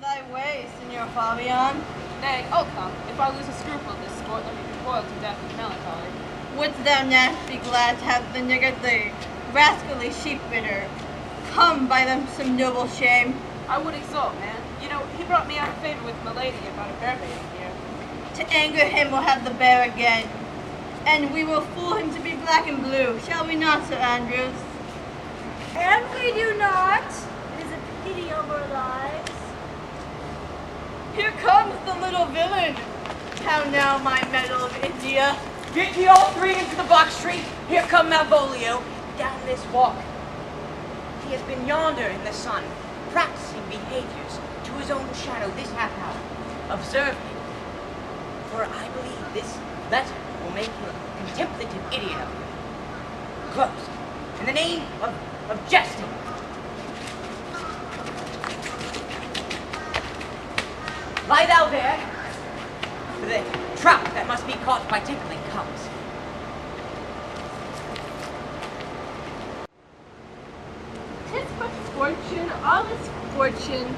thy way, Signor Fabian. Nay, I'll come. If I lose a scruple of this sport, let me be boiled to death with melancholy. Wouldst thou not be glad to have the niggardly, rascally sheep-bidder come by them some noble shame? I would exult, man. You know, he brought me out of favor with milady about a bear baiting here. To anger him we'll have the bear again, and we will fool him to be black and blue, shall we not, Sir Andrews? And we do not. It is a pity of our lives. Here comes the little villain. How now, my medal of India? Get ye all three into the box tree. Here come Malvolio down this walk. He has been yonder in the sun, practicing behaviors to his own shadow this half hour. Observe him, for I believe this letter will make him a contemplative idiot of you. Close, in the name of jesting. Lie thou there, for the trout that must be caught by tickling comes. Tis but fortune, all is fortune.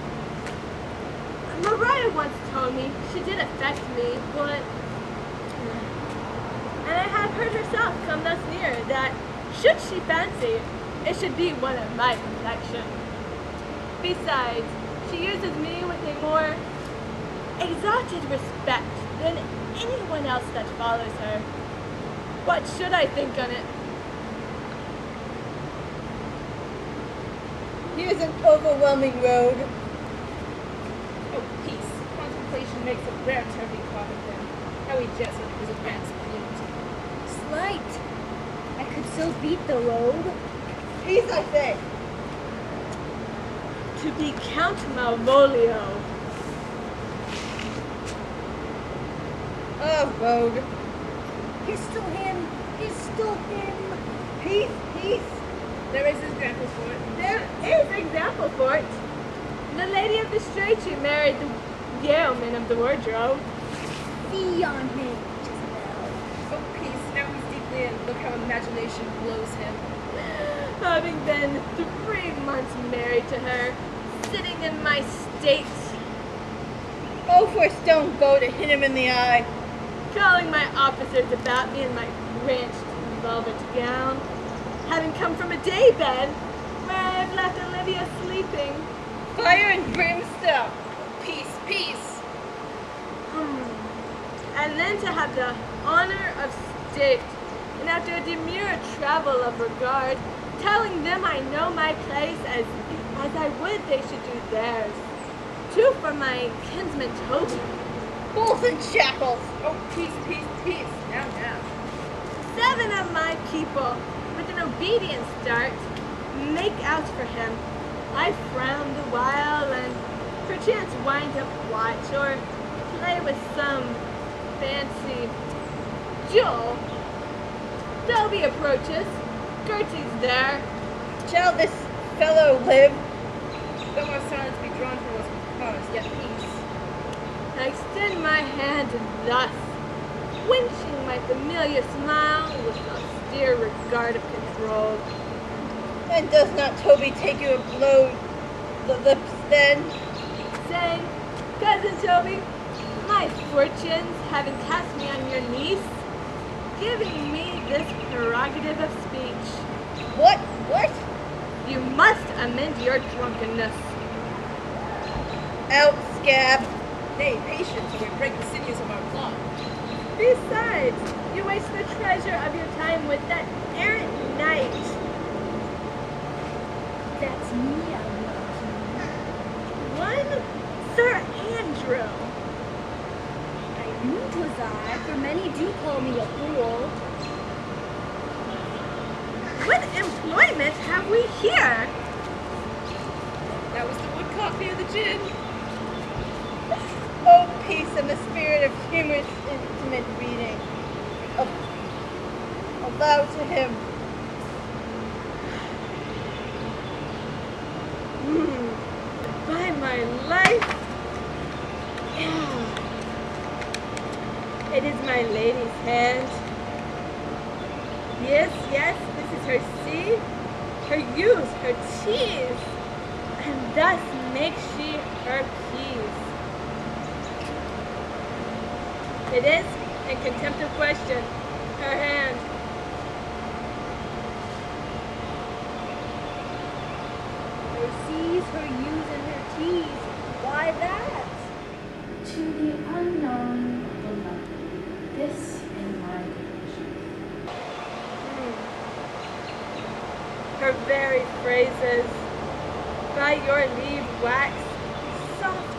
Maria once told me she did affect me, but... And I have heard herself come thus near that, should she fancy, it should be one of my complexion. Besides, she uses me with a more exalted respect than anyone else that follows her. What should I think on it? Here's an overwhelming road. Oh, peace. Contemplation makes a rare term be caught of him. How he jests when his advance blooms. Slight. I could so beat the road. Peace, I say. To be Count Malvolio. Oh, road. He's still him. He's still him. Peace, peace. There is examples for it. There is example for it. The lady of the statue married the yeoman of the wardrobe. See on him, Jezebel. Oh, peace. Now he's deeply in. Look how imagination blows him. Having been 3 months married to her, sitting in my state, Oh, for a stone bow to hit him in the eye. calling my officers about me in my branched velvet gown, having come from a day bed where I have left Olivia sleeping. Fire and brimstone. Peace, peace. And then to have the honor of state, and after a demure travel of regard, telling them I know my place as I would they should do theirs. 2 for my kinsman Toby. Bulls and shackles. Oh, peace, peace, peace. Now, now. 7 of my people, with an obedient start, make out for him. I frown the while, and perchance wind up watch, or play with some fancy jewel. Toby approaches. Gertie's there. Shall this fellow live? Though our silence be drawn from us with cause, yet peace. I extend my hand thus, winching my familiar smile with austere regard of control. And does not Toby take you a blow the lips then? Saying, Cousin Toby, my fortunes having cast me on your niece, giving me this prerogative of speech. What? What? You must amend your drunkenness. Out, scab. Nay, patience, or we break the sinews of our plot. Besides, you waste the treasure of your time with that errant knight. That's me, one Sir Andrew. I knew 'twas I, for many do call me a fool. What employment have we here? That was the woodcock near the gin. Oh, peace and the spirit of humorous intimate reading. Allow to him. By my life. It is my lady's hand. Yes, yes, this is her sea, her use, her tease. and thus makes she her peace. It is, in contempt of question, her hand. Her C's, her U's, and her T's. Why that? To the unknown beloved, this in my division. Her very phrases, by your leave wax soft,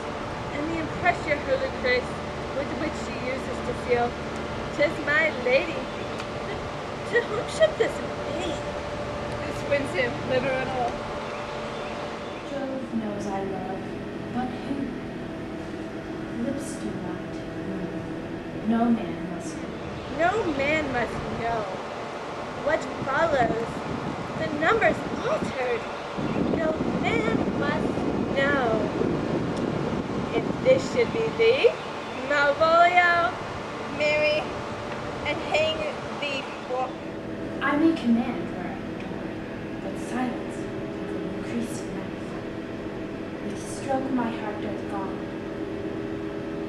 and the impression her lucrace with which she uses to feel. 'Tis my lady. To whom should this be? This wins him, liver and all. Jove knows I love, but who? Lips do not move. No man must know. No man must know. What follows? The numbers altered. No man must know. If this should be thee, Malvolio, Marry, and hang thee book. I may command where I adore, but silence with an increased knife. With stroke my heart doth gone,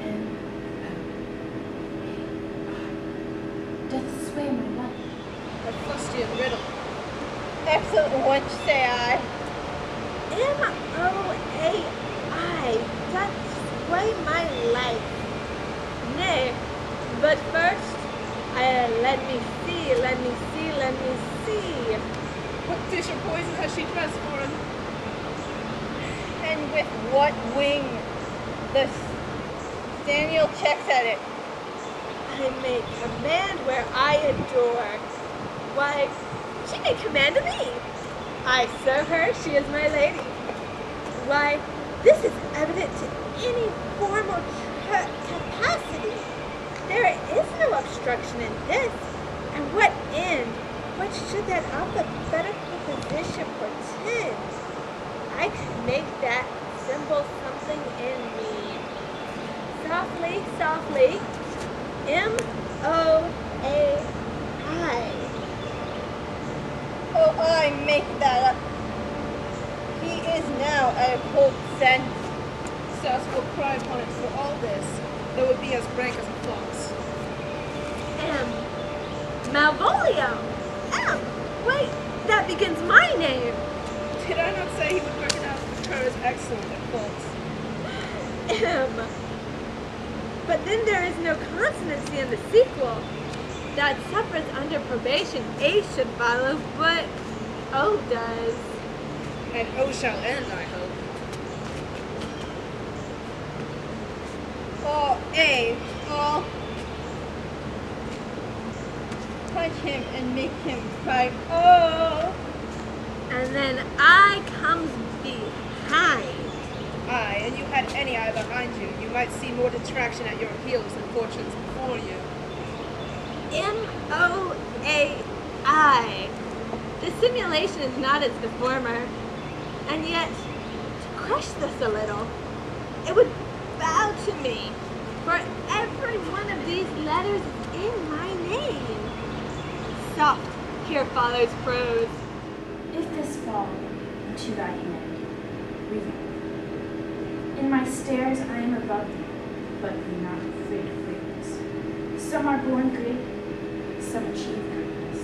and doth sway my life. A fustian riddle. Excellent wench, say I. M-O-A-I, doth sway my life. Nay, but first, let me see. What dish of poison has she transformed? And with what wing? The Daniel checks at it. I may command where I adore. Why, she may command me. I serve her, she is my lady. Why, this is evident to any formal capacity. There is no obstruction in this. And what end? What should that alphabetical position portend? I could make that symbol something in me. Softly, M-O-A-I. Oh, I make that up. He is now at a cold sense. Sas will cry upon it for all this, though it be as rank as a fox. M. Malvolio. M. Wait, that begins my name. Did I not say he would recognize her as excellent at faults? M. But then there is no consonancy in the sequel. That suffers under probation. A should follow, but O does. And O shall end, I hope. Oh, A. Oh. Punch him and make him cry. Oh. And then I comes behind. Aye, and you had any eye behind you, you might see more detraction at your heels than fortunes before you. M-O-A-I. The simulation is not as the former. And yet, to crush this a little, it would bow to me, for every one of these letters is in my name. Soft, here follows prose. If this fall into thy hand, revive. In my stairs I am above thee, but be not afraid of greatness. Some are born great, some achieve greatness.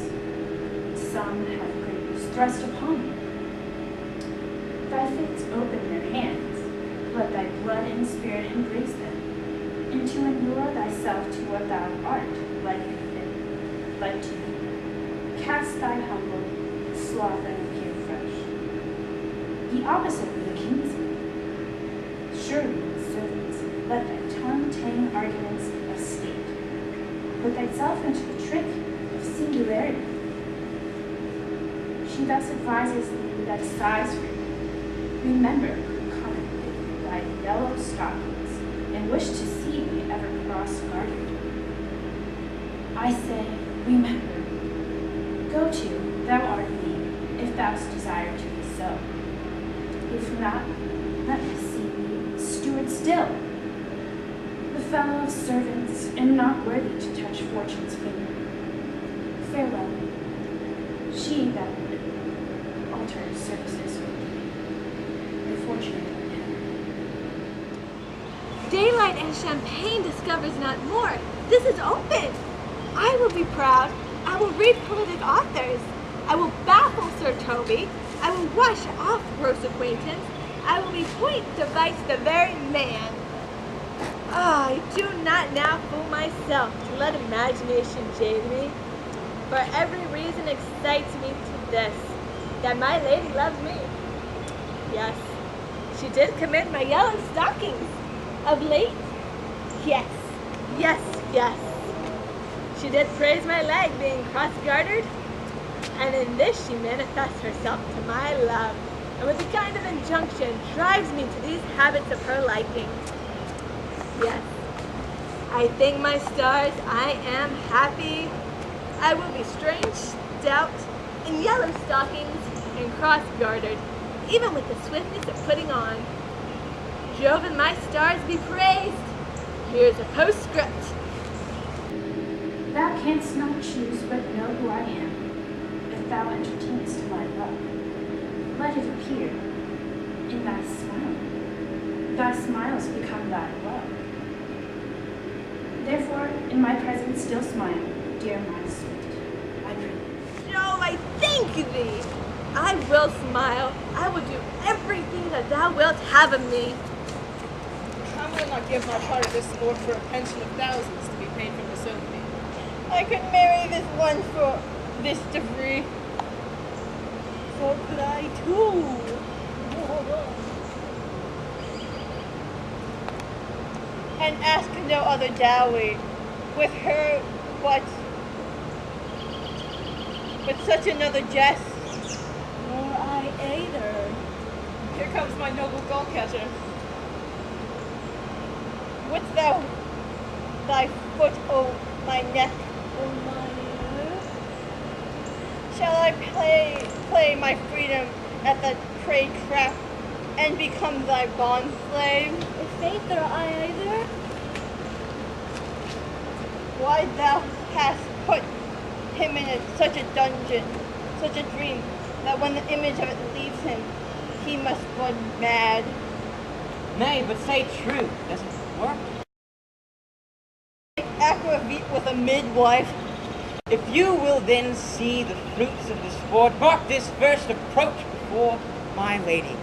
Some have greatness thrust upon them. Thy fates open their hands, let thy blood and spirit embrace them, and to inure thyself to what thou art, like to thee. Cast thy humble sloth and appear fresh. The opposite of the king's will. Surely, servants, let thy tongue tang arguments of state. Put thyself into the trick of singularity. She thus advises thee that sighs for thee. Remember, contemplate thy yellow stockings, and wish to see me ever cross-guarded. I say, remember. Go to, thou art thee, if thou'st desire to be so. If not, let me see thee, steward still. The fellow of servants, and not worthy to touch fortune's finger. Farewell. She that would alter services with thee, before wine and champagne discovers not more. This is open. I will be proud. I will read prolific authors. I will baffle Sir Toby. I will wash off gross acquaintance. I will be point device the very man. I do not now fool myself to let imagination jade me. For every reason excites me to this, that my lady loves me. Yes, she did commit my yellow stockings of late. Yes, yes, yes. She did praise my leg being cross-gartered, and in this she manifests herself to my love, and with a kind of injunction drives me to these habits of her liking. Yes, I thank my stars I am happy. I will be strange, stout, in yellow stockings, and cross-gartered, even with the swiftness of putting on. Jove and my stars be praised. Here's a postscript. Thou canst not choose but know who I am, if thou entertainest my love. Let it appear in thy smile. Thy smiles become thy love. Therefore, in my presence still smile, dear my sweet, I pray. Jove, I thank thee. I will smile. I will do everything that thou wilt have of me. I will not give my part of this sport for a pension of thousands to be paid from the Sophie. I could marry this one for this degree. So could I too. And ask no other dowry. With her, what? But such another jest. Nor I either. Here comes my noble gull catcher. Wouldst thou thy foot o' my neck, O mine ear? Shall I play my freedom at the trade trap and become thy bond slave? If either I either? Why thou hast put him in such a dungeon, such a dream, that when the image of it leaves him, he must run mad. Nay, but say true, doesn't it work? Aquavit with a midwife. If you will then see the fruits of this sport, mark this first approach before my lady.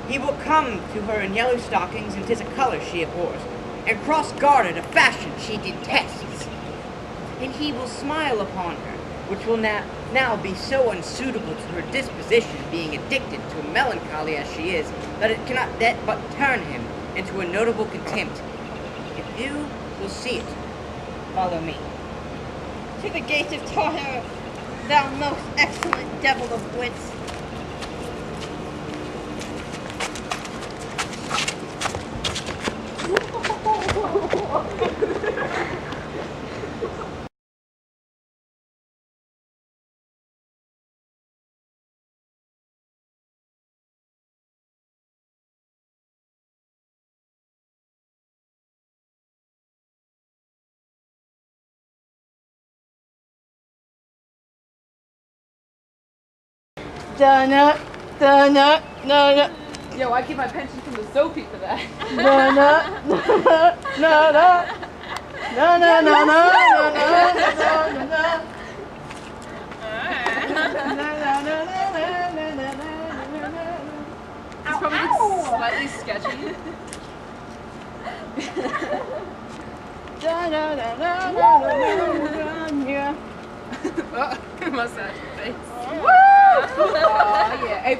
He will come to her in yellow stockings, and 'tis a color she abhors, and cross-gartered, a fashion she detests. And he will smile upon her, which will now be so unsuitable to her disposition, being addicted to melancholy as she is, that it cannot but turn him into a notable contempt. If you will see it, follow me. To the gates of Tartar, thou most excellent devil of wits. Donna, Donna, Donna, Yo, I get my pension from the Sophie for that. Donna, Donna, Donna, Donna, Donna, It's probably slightly sketchy. Oh, mustache face. Woo! Oh yeah, A+, A+.